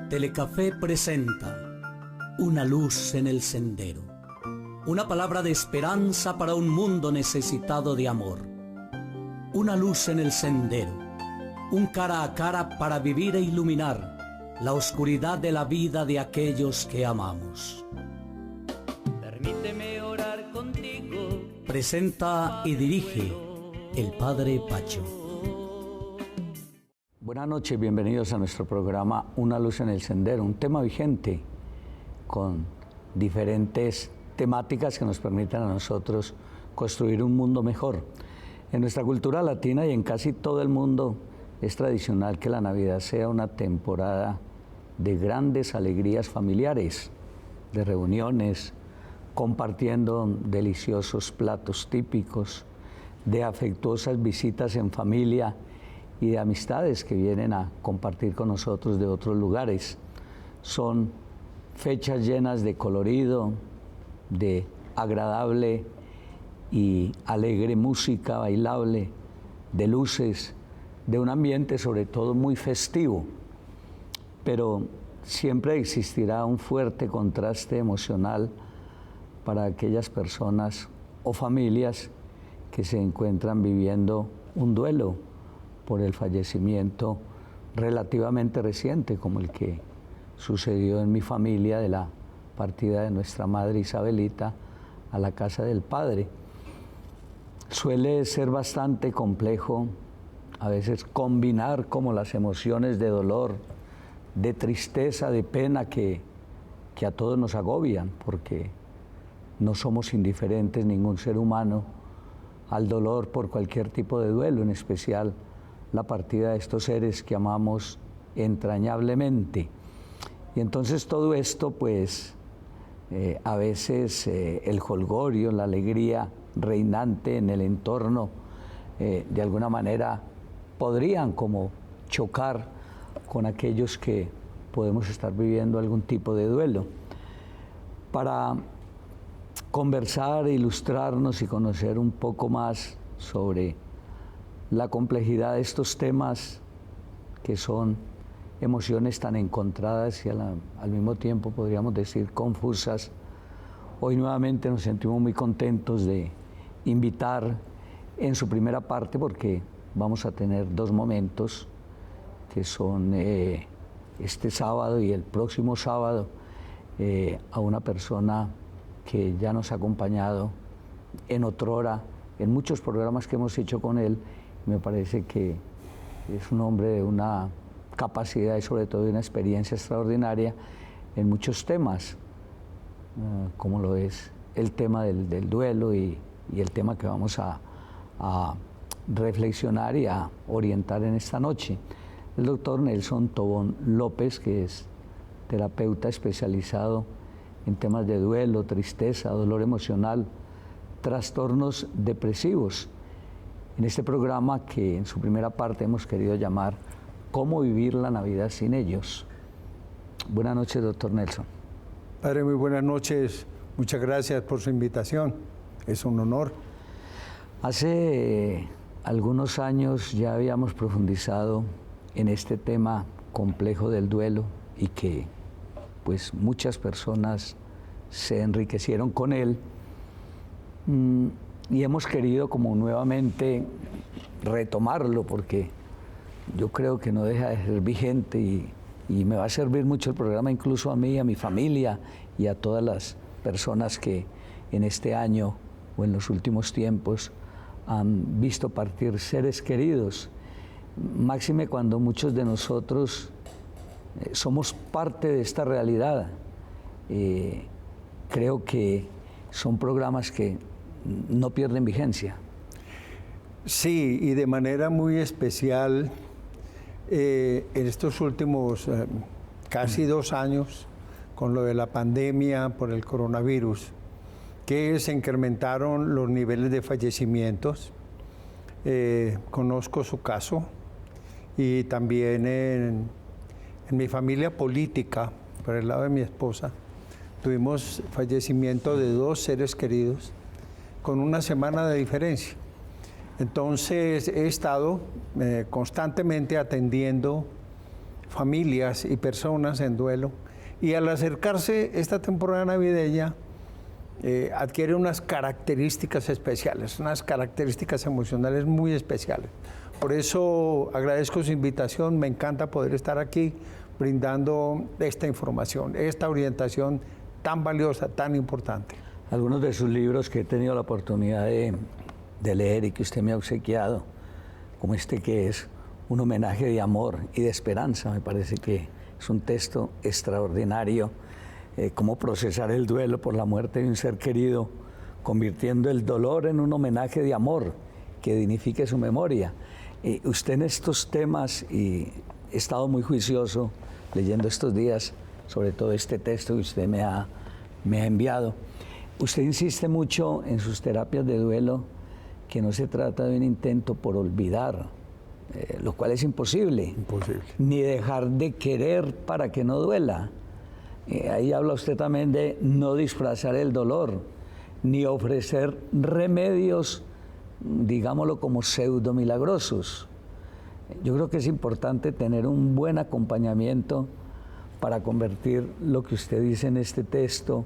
Telecafé presenta Una luz en el sendero. Una palabra de esperanza para un mundo necesitado de amor. Una luz en el sendero. Un cara a cara para vivir e iluminar la oscuridad de la vida de aquellos que amamos. Permíteme orar contigo. Presenta y dirige el Padre Pacho. Buenas noches, bienvenidos a nuestro programa Una luz en el sendero, un tema vigente con diferentes temáticas que nos permitan a nosotros construir un mundo mejor. En nuestra cultura latina y en casi todo el mundo es tradicional que la Navidad sea una temporada de grandes alegrías familiares, de reuniones, compartiendo deliciosos platos típicos, de afectuosas visitas en familia y de amistades que vienen a compartir con nosotros de otros lugares. Son fechas llenas de colorido, de agradable y alegre música bailable, de luces, de un ambiente sobre todo muy festivo. Pero siempre existirá un fuerte contraste emocional para aquellas personas o familias que se encuentran viviendo un duelo por el fallecimiento relativamente reciente, como el que sucedió en mi familia de la partida de nuestra madre Isabelita a la casa del Padre. Suele ser bastante complejo a veces combinar como las emociones de dolor, de tristeza, de pena que a todos nos agobian, porque no somos indiferentes ningún ser humano al dolor por cualquier tipo de duelo, en especial la partida de estos seres que amamos entrañablemente. Y entonces todo esto, pues, a veces el jolgorio, la alegría reinante en el entorno, de alguna manera podrían como chocar con aquellos que podemos estar viviendo algún tipo de duelo. Para conversar, ilustrarnos y conocer un poco más sobre la complejidad de estos temas, que son emociones tan encontradas y al mismo tiempo podríamos decir confusas, hoy nuevamente nos sentimos muy contentos de invitar en su primera parte, porque vamos a tener dos momentos que son este sábado y el próximo sábado, a una persona que ya nos ha acompañado en otrora en muchos programas que hemos hecho con él. Me parece que es un hombre de una capacidad y sobre todo de una experiencia extraordinaria en muchos temas, como lo es el tema del duelo y el tema que vamos a reflexionar y a orientar en esta noche. El doctor Nelson Tobón López, que es terapeuta especializado en temas de duelo, tristeza, dolor emocional, trastornos depresivos. En este programa que en su primera parte hemos querido llamar ¿Cómo vivir la Navidad sin ellos? Buenas noches, doctor Nelson. Padre, muy buenas noches. Muchas gracias por su invitación. Es un honor. Hace algunos años ya habíamos profundizado en este tema complejo del duelo y que pues muchas personas se enriquecieron con él, y hemos querido como nuevamente retomarlo, porque yo creo que no deja de ser vigente y me va a servir mucho el programa, incluso a mí, a mi familia y a todas las personas que en este año o en los últimos tiempos han visto partir seres queridos, máxime cuando muchos de nosotros somos parte de esta realidad. Creo que son programas que no pierden vigencia. Sí, y de manera muy especial en estos últimos casi 2 años, con lo de la pandemia por el coronavirus, que se incrementaron los niveles de fallecimientos. Conozco su caso y también en mi familia política, por el lado de mi esposa, tuvimos fallecimiento de 2 seres queridos con una semana de diferencia. Entonces he estado constantemente atendiendo familias y personas en duelo. Y al acercarse esta temporada navideña, adquiere unas características especiales, unas características emocionales muy especiales. Por eso agradezco su invitación, me encanta poder estar aquí brindando esta información, esta orientación tan valiosa, tan importante. Algunos de sus libros que he tenido la oportunidad de leer y que usted me ha obsequiado, como este que es un homenaje de amor y de esperanza, me parece que es un texto extraordinario, cómo procesar el duelo por la muerte de un ser querido, convirtiendo el dolor en un homenaje de amor que dignifique su memoria. Usted en estos temas, y he estado muy juicioso leyendo estos días, sobre todo este texto que usted me ha enviado, usted insiste mucho en sus terapias de duelo que no se trata de un intento por olvidar, lo cual es imposible. Imposible. Ni dejar de querer para que no duela. Ahí habla usted también de no disfrazar el dolor, ni ofrecer remedios, digámoslo como pseudo milagrosos. Yo creo que es importante tener un buen acompañamiento para convertir lo que usted dice en este texto,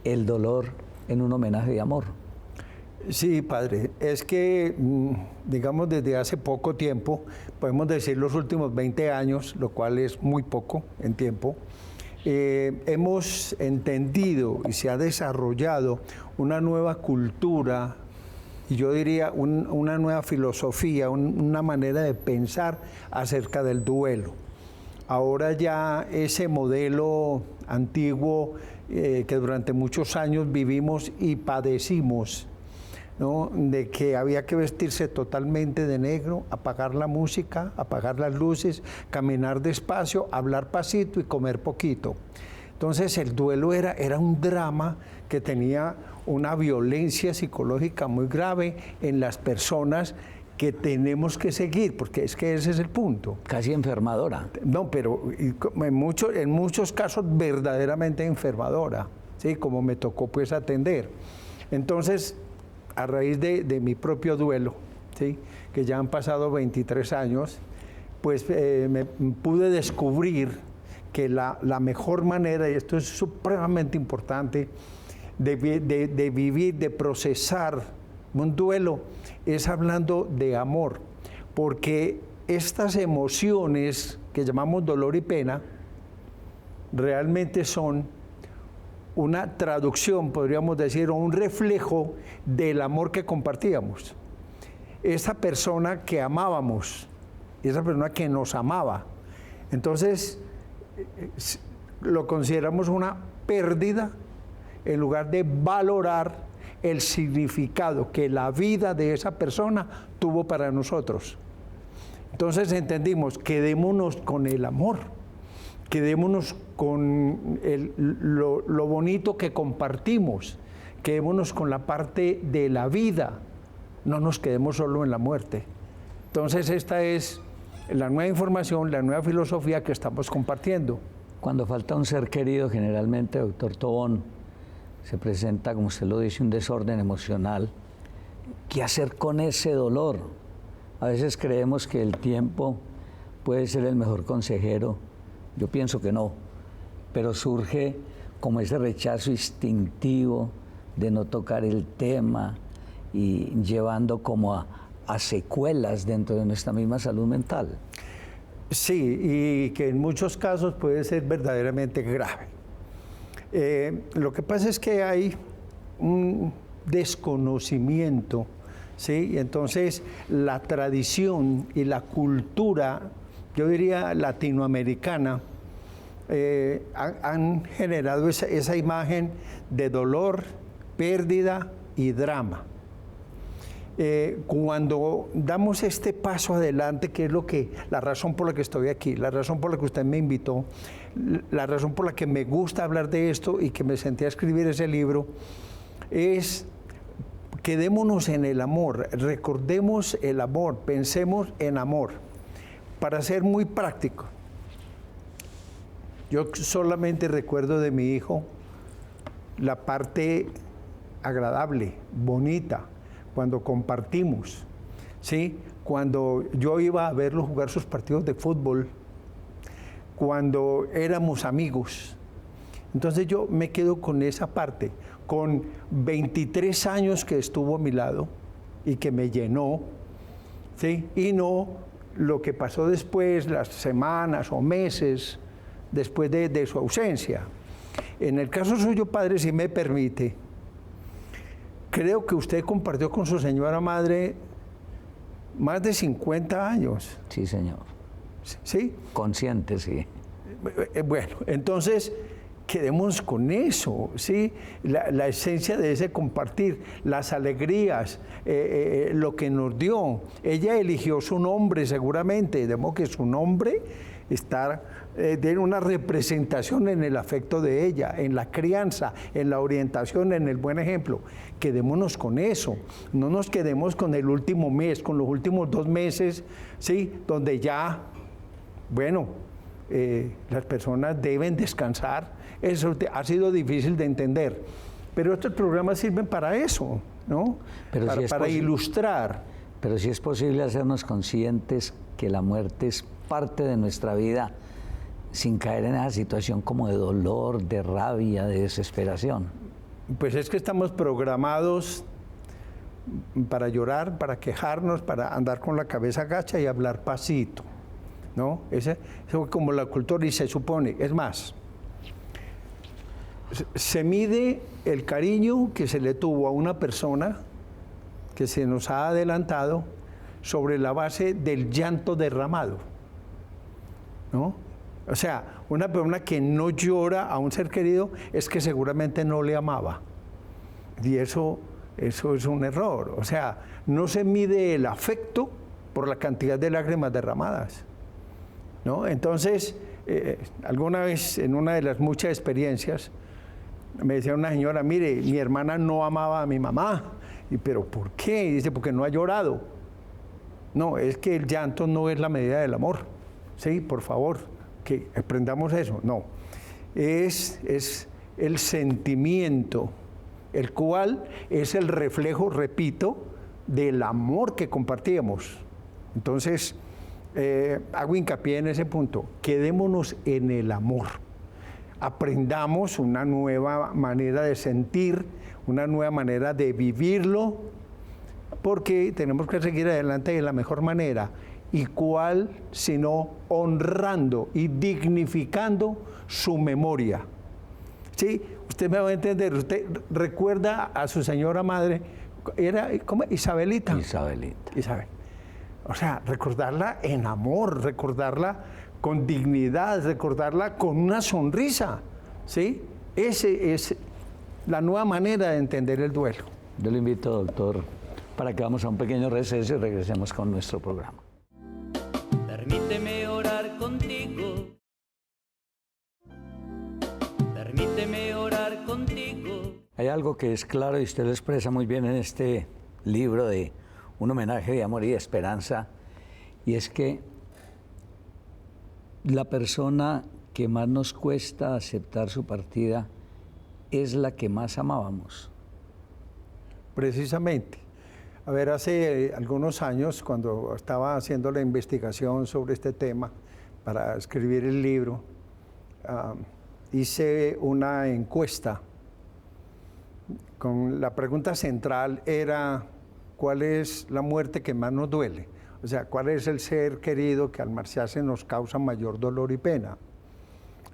el dolor, en un homenaje de amor. Sí, padre, es que, digamos, desde hace poco tiempo, podemos decir los últimos 20 años, lo cual es muy poco en tiempo, hemos entendido y se ha desarrollado una nueva cultura, y yo diría una nueva filosofía, una manera de pensar acerca del duelo. Ahora ya ese modelo antiguo que durante muchos años vivimos y padecimos, ¿no?, de que había que vestirse totalmente de negro, apagar la música, apagar las luces, caminar despacio, hablar pasito y comer poquito. Entonces el duelo era un drama que tenía una violencia psicológica muy grave en las personas que tenemos que seguir, porque es que ese es el punto. Casi enfermadora. No, pero en muchos casos verdaderamente enfermadora, ¿sí?, como me tocó pues atender. Entonces, a raíz de mi propio duelo, ¿sí?, que ya han pasado 23 años, pues me pude descubrir que la mejor manera, y esto es supremamente importante, de vivir, de procesar un duelo, es hablando de amor, porque estas emociones que llamamos dolor y pena, realmente son una traducción, podríamos decir, o un reflejo del amor que compartíamos. Esa persona que amábamos, esa persona que nos amaba. Entonces, lo consideramos una pérdida en lugar de valorar el significado que la vida de esa persona tuvo para nosotros. Entonces entendimos, quedémonos con el amor, quedémonos con lo bonito que compartimos, quedémonos con la parte de la vida, no nos quedemos solo en la muerte. Entonces esta es la nueva información, la nueva filosofía que estamos compartiendo. Cuando falta un ser querido, generalmente, doctor Tobón, se presenta, como usted lo dice, un desorden emocional. ¿Qué hacer con ese dolor? A veces creemos que el tiempo puede ser el mejor consejero. Yo pienso que no, pero surge como ese rechazo instintivo de no tocar el tema y llevando como a secuelas dentro de nuestra misma salud mental. Sí, y que en muchos casos puede ser verdaderamente grave. Lo que pasa es que hay un desconocimiento, ¿sí? Y entonces la tradición y la cultura, yo diría latinoamericana, han generado esa imagen de dolor, pérdida y drama. Cuando damos este paso adelante, que es la razón por la que estoy aquí, la razón por la que usted me invitó, la razón por la que me gusta hablar de esto y que me senté a escribir ese libro, es quedémonos en el amor, recordemos el amor, pensemos en amor. Para ser muy práctico, yo solamente recuerdo de mi hijo la parte agradable, bonita, cuando compartimos, ¿sí? Cuando yo iba a verlo jugar sus partidos de fútbol, cuando éramos amigos. Entonces yo me quedo con esa parte, con 23 años que estuvo a mi lado y que me llenó, ¿sí? Y no lo que pasó después, las semanas o meses después de su ausencia. En el caso suyo, padre, si me permite, creo que usted compartió con su señora madre más de 50 años. Sí, señor. ¿Sí? Consciente, sí. Bueno, entonces quedémonos con eso, ¿sí? La esencia de ese compartir, las alegrías, lo que nos dio. Ella eligió su nombre seguramente, de modo que su nombre tiene una representación en el afecto de ella, en la crianza, en la orientación, en el buen ejemplo. Quedémonos con eso, no nos quedemos con el último mes, con los últimos 2 meses, ¿sí? Donde ya, bueno, las personas deben descansar. Eso ha sido difícil de entender, pero estos programas sirven para eso, ¿no? Pero para ilustrar. Pero sí es posible hacernos conscientes que la muerte es parte de nuestra vida sin caer en esa situación como de dolor, de rabia, de desesperación. Pues es que estamos programados para llorar, para quejarnos, para andar con la cabeza gacha y hablar pasito, ¿no? Eso es como la cultura y se supone. Es más, se mide el cariño que se le tuvo a una persona que se nos ha adelantado sobre la base del llanto derramado, ¿no? O sea, una persona que no llora a un ser querido es que seguramente no le amaba. Y eso es un error. O sea, no se mide el afecto por la cantidad de lágrimas derramadas, ¿no? Entonces, alguna vez en una de las muchas experiencias, me decía una señora, mire, mi hermana no amaba a mi mamá. ¿Pero por qué? Y dice, porque no ha llorado. No, es que el llanto no es la medida del amor. Sí, por favor, que aprendamos eso. No, es el sentimiento, el cual es el reflejo, repito, del amor que compartíamos. Entonces, hago hincapié en ese punto. Quedémonos en el amor. Aprendamos una nueva manera de sentir, una nueva manera de vivirlo, porque tenemos que seguir adelante de la mejor manera. ¿Y cuál? Sino honrando y dignificando su memoria. ¿Sí? Usted me va a entender. Usted recuerda a su señora madre, ¿era cómo? Isabelita. Isabelita. Isabel. O sea, recordarla en amor, recordarla con dignidad, recordarla con una sonrisa, ¿sí? Ese es la nueva manera de entender el duelo. Yo le invito, doctor, para que vamos a un pequeño receso y regresemos con nuestro programa. Permíteme orar contigo. Permíteme orar contigo. Hay algo que es claro y usted lo expresa muy bien en este libro de un homenaje de amor y de esperanza, y es que la persona que más nos cuesta aceptar su partida es la que más amábamos. Precisamente. A ver, hace algunos años, cuando estaba haciendo la investigación sobre este tema para escribir el libro, hice una encuesta con la pregunta central era ¿cuál es la muerte que más nos duele? O sea, ¿cuál es el ser querido que al marcharse nos causa mayor dolor y pena?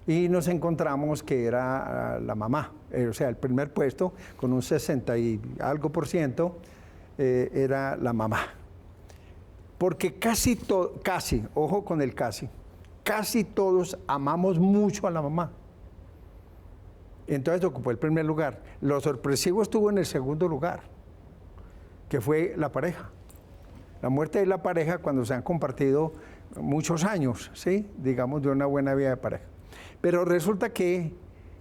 Y nos encontramos que era la mamá, o sea, el primer puesto, con un 60 y algo %, era la mamá. Porque casi, ojo con el casi todos amamos mucho a la mamá. Entonces ocupó el primer lugar. Lo sorpresivo estuvo en el segundo lugar, que fue la pareja. La muerte de la pareja cuando se han compartido muchos años, ¿sí? Digamos, de una buena vida de pareja. Pero resulta que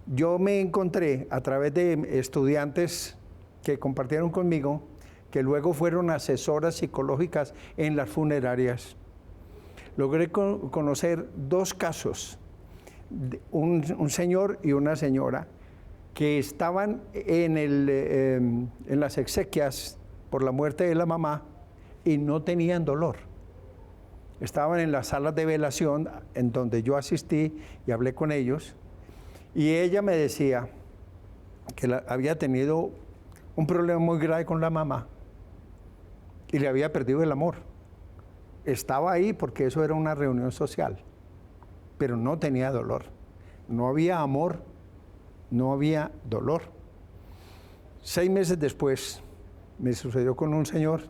yo me encontré a través de estudiantes que compartieron conmigo, que luego fueron asesoras psicológicas en las funerarias. Logré conocer 2 casos, un señor y una señora, que estaban en las exequias por la muerte de la mamá y no tenían dolor. estaban en las salas de velación en donde yo asistí y hablé con ellos, y ella me decía que había tenido un problema muy grave con la mamá y le había perdido el amor. Estaba ahí porque eso era una reunión social, pero no tenía dolor. No había amor, no había dolor. 6 meses después me sucedió con un señor.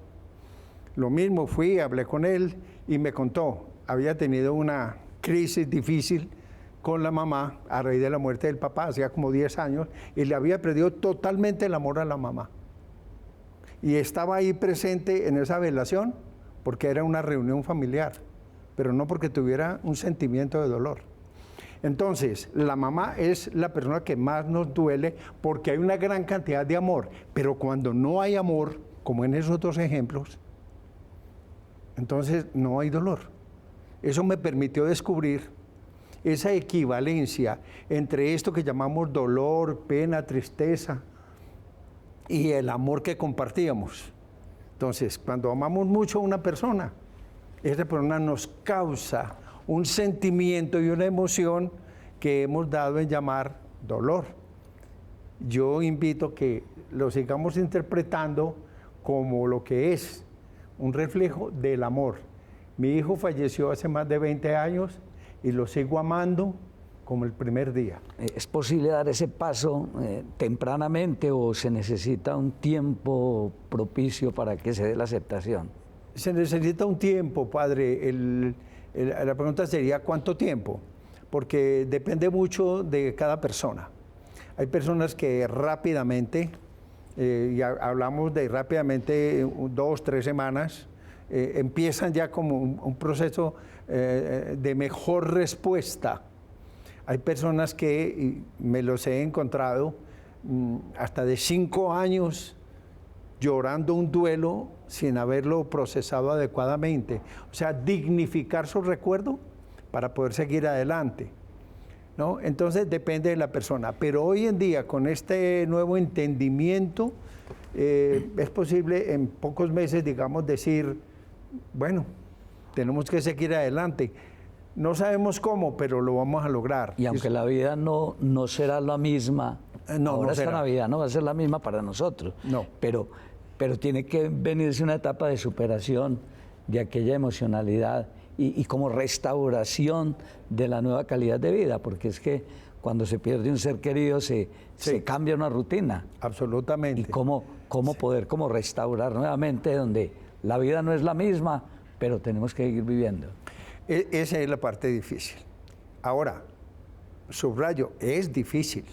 Lo mismo, fui, hablé con él y me contó, había tenido una crisis difícil con la mamá a raíz de la muerte del papá, hacía como 10 años, y le había perdido totalmente el amor a la mamá. Y estaba ahí presente en esa velación porque era una reunión familiar, pero no porque tuviera un sentimiento de dolor. Entonces, la mamá es la persona que más nos duele porque hay una gran cantidad de amor, pero cuando no hay amor, como en esos otros ejemplos, entonces no hay dolor. Eso me permitió descubrir esa equivalencia entre esto que llamamos dolor, pena, tristeza y el amor que compartíamos. Entonces, cuando amamos mucho a una persona, esa persona nos causa un sentimiento y una emoción que hemos dado en llamar dolor. Yo invito a que lo sigamos interpretando como lo que es, un reflejo del amor. Mi hijo falleció hace más de 20 años y lo sigo amando como el primer día. ¿Es posible dar ese paso tempranamente o se necesita un tiempo propicio para que se dé la aceptación? Se necesita un tiempo, padre. La pregunta sería ¿cuánto tiempo? Porque depende mucho de cada persona. Hay personas que rápidamente, y hablamos de rápidamente 2, 3 semanas, empiezan ya como un proceso de mejor respuesta. Hay personas que, y me los he encontrado, hasta de 5 años llorando un duelo sin haberlo procesado adecuadamente. O sea, dignificar su recuerdo para poder seguir adelante, ¿no? Entonces depende de la persona. Pero hoy en día, con este nuevo entendimiento, es posible en pocos meses, digamos, decir, bueno, tenemos que seguir adelante. No sabemos cómo, pero lo vamos a lograr. Y aunque la vida no será la misma, ahora esta Navidad no va a ser la misma para nosotros. No. Pero tiene que venirse una etapa de superación de aquella emocionalidad y como restauración de la nueva calidad de vida, porque es que cuando se pierde un ser querido se cambia una rutina. Absolutamente. Y cómo poder restaurar nuevamente donde la vida no es la misma, pero tenemos que seguir viviendo. Esa es la parte difícil. Ahora, subrayo, es difícil.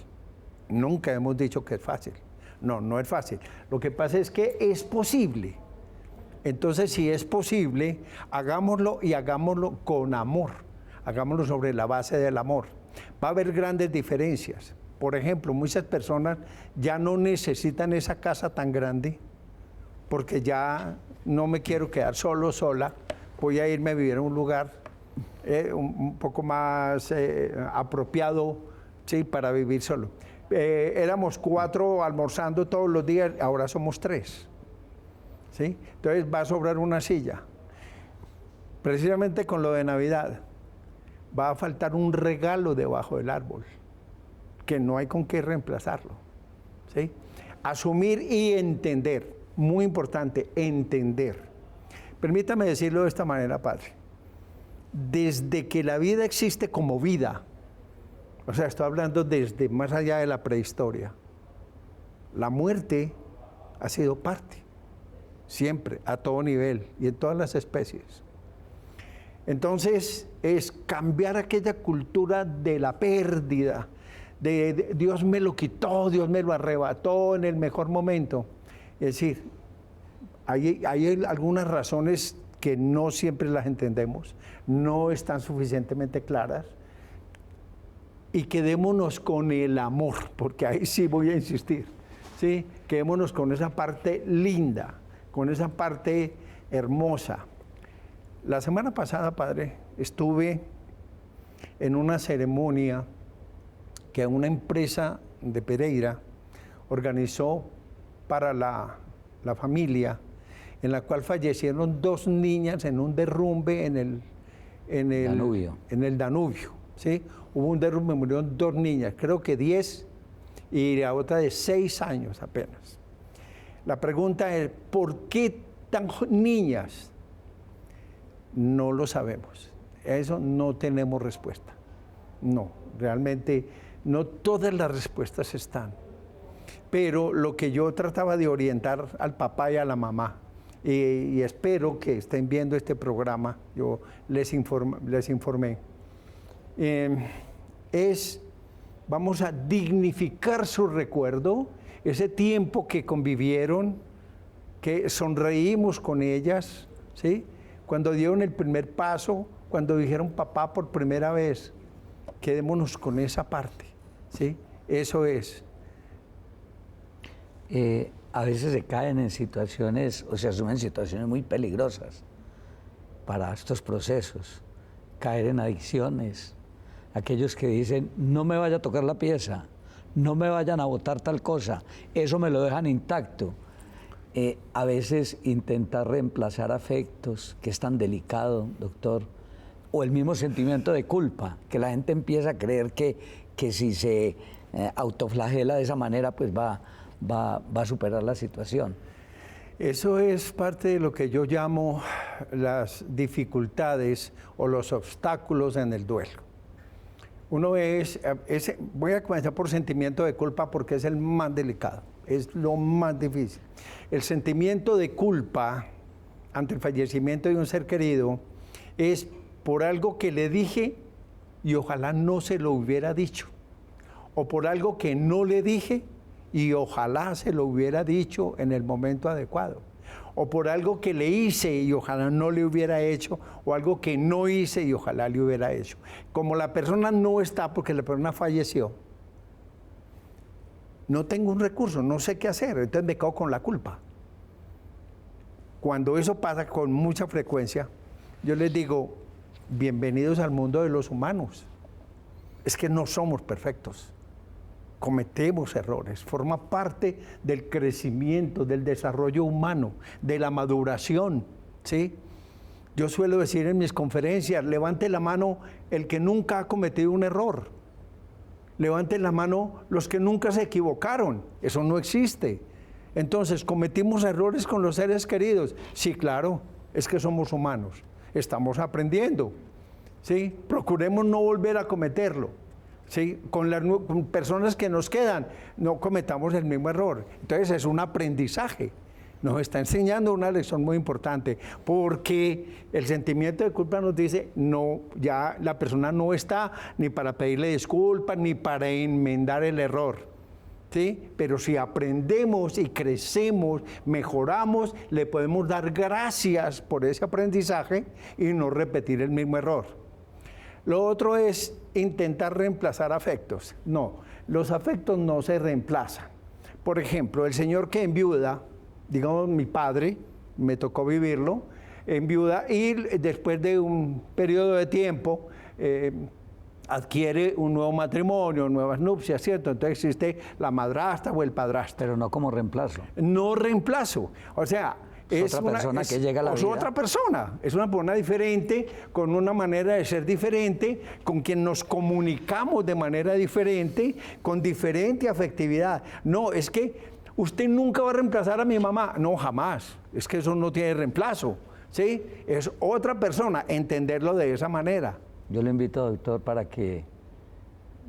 Nunca hemos dicho que es fácil. No, no es fácil. Lo que pasa es que es posible. Entonces, si es posible, hagámoslo y hagámoslo con amor. Hagámoslo sobre la base del amor. Va a haber grandes diferencias. Por ejemplo, muchas personas ya no necesitan esa casa tan grande porque ya no me quiero quedar solo, sola. Voy a irme a vivir en un lugar un poco más apropiado, ¿sí?, para vivir solo. Éramos 4 almorzando todos los días, ahora somos 3. ¿Sí? Entonces va a sobrar una silla. Precisamente con lo de Navidad, va a faltar un regalo debajo del árbol, que no hay con qué reemplazarlo. ¿Sí? Asumir y entender, muy importante, entender. Permítame decirlo de esta manera, padre. Desde que la vida existe como vida, o sea, estoy hablando desde más allá de la prehistoria, la muerte ha sido parte, siempre, a todo nivel y en todas las especies. Entonces, es cambiar aquella cultura de la pérdida, de Dios me lo quitó, Dios me lo arrebató en el mejor momento. Es decir, hay algunas razones que no siempre las entendemos, no están suficientemente claras, y quedémonos con el amor, porque ahí sí voy a insistir, ¿sí? Quedémonos con esa parte linda, con esa parte hermosa. La semana pasada, padre, estuve en una ceremonia que una empresa de Pereira organizó para la familia, en la cual fallecieron 2 niñas en un derrumbe en el Danubio. En el Danubio, ¿sí? Hubo un derrumbe, murieron 2 niñas, creo que 10 y la otra de 6 años apenas. La pregunta es, ¿por qué tan niñas? No lo sabemos. A eso no tenemos respuesta. No, realmente no todas las respuestas están. Pero lo que yo trataba de orientar al papá y a la mamá, y espero que estén viendo este programa, yo les informé, vamos a dignificar su recuerdo, ese tiempo que convivieron, que sonreímos con ellas, ¿sí? Cuando dieron el primer paso, cuando dijeron papá por primera vez, quedémonos con esa parte, ¿sí? Eso es. A veces se caen en situaciones, o se asumen situaciones muy peligrosas para estos procesos. Caer en adicciones. Aquellos que dicen, no me vaya a tocar la pieza, no me vayan a botar tal cosa, eso me lo dejan intacto. A veces intentar reemplazar afectos, que es tan delicado, doctor, o el mismo sentimiento de culpa, que la gente empieza a creer que si se autoflagela de esa manera, pues va a superar la situación. Eso es parte de lo que yo llamo las dificultades o los obstáculos en el duelo. Uno voy a comenzar por sentimiento de culpa porque es el más delicado, es lo más difícil. El sentimiento de culpa ante el fallecimiento de un ser querido es por algo que le dije y ojalá no se lo hubiera dicho, o por algo que no le dije y ojalá se lo hubiera dicho en el momento adecuado, o por algo que le hice y ojalá no le hubiera hecho, o algo que no hice y ojalá le hubiera hecho. Como la persona no está porque la persona falleció, no tengo un recurso, no sé qué hacer, entonces me quedo con la culpa. Cuando eso pasa con mucha frecuencia, yo les digo, bienvenidos al mundo de los humanos. Es que no somos perfectos. Cometemos errores, forma parte del crecimiento, del desarrollo humano, de la maduración, ¿sí? Yo suelo decir en mis conferencias, levante la mano el que nunca ha cometido un error. Levanten la mano los que nunca se equivocaron. Eso no existe. Entonces, ¿cometimos errores con los seres queridos? Sí, claro, es que somos humanos. Estamos aprendiendo, ¿sí? Procuremos no volver a cometerlo. ¿Sí? Con personas que nos quedan, no cometamos el mismo error. Entonces es un aprendizaje. Nos está enseñando una lección muy importante, porque el sentimiento de culpa nos dice, no, ya la persona no está ni para pedirle disculpas, ni para enmendar el error. ¿Sí? Pero si aprendemos y crecemos, mejoramos, le podemos dar gracias por ese aprendizaje y no repetir el mismo error. Lo otro es intentar reemplazar afectos. No, los afectos no se reemplazan. Por ejemplo, el señor que enviuda, digamos mi padre, me tocó vivirlo, enviuda y después de un periodo de tiempo adquiere un nuevo matrimonio, nuevas nupcias, ¿cierto? Entonces existe la madrastra o el padrastro. Pero no como reemplazo. No reemplazo, o sea... Es otra persona que llega a la vida. Es otra persona, es una persona diferente, con una manera de ser diferente, con quien nos comunicamos de manera diferente, con diferente afectividad. No, es que usted nunca va a reemplazar a mi mamá. No, jamás. Es que eso no tiene reemplazo, ¿sí? Es otra persona, entenderlo de esa manera. Yo le invito, doctor, para que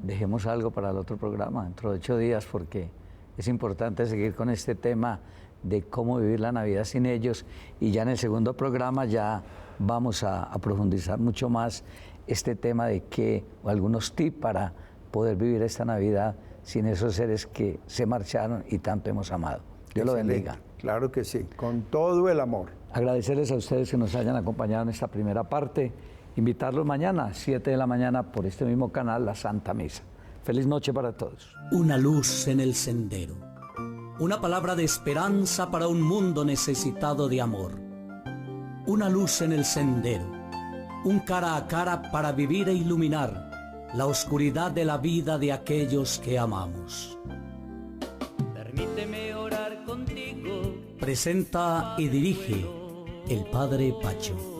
dejemos algo para el otro programa, dentro de 8 días, porque es importante seguir con este tema de cómo vivir la Navidad sin ellos, y ya en el segundo programa ya vamos a profundizar mucho más este tema de algunos tips para poder vivir esta Navidad sin esos seres que se marcharon y tanto hemos amado. Dios lo bendiga. Claro que sí, con todo el amor. Agradecerles a ustedes que nos hayan acompañado en esta primera parte, invitarlos mañana, 7 de la mañana, por este mismo canal, la Santa Misa. Feliz noche para todos. Una luz en el sendero. Una palabra de esperanza para un mundo necesitado de amor. Una luz en el sendero. Un cara a cara para vivir e iluminar la oscuridad de la vida de aquellos que amamos. Permíteme orar contigo. Presenta y dirige el Padre Pacho.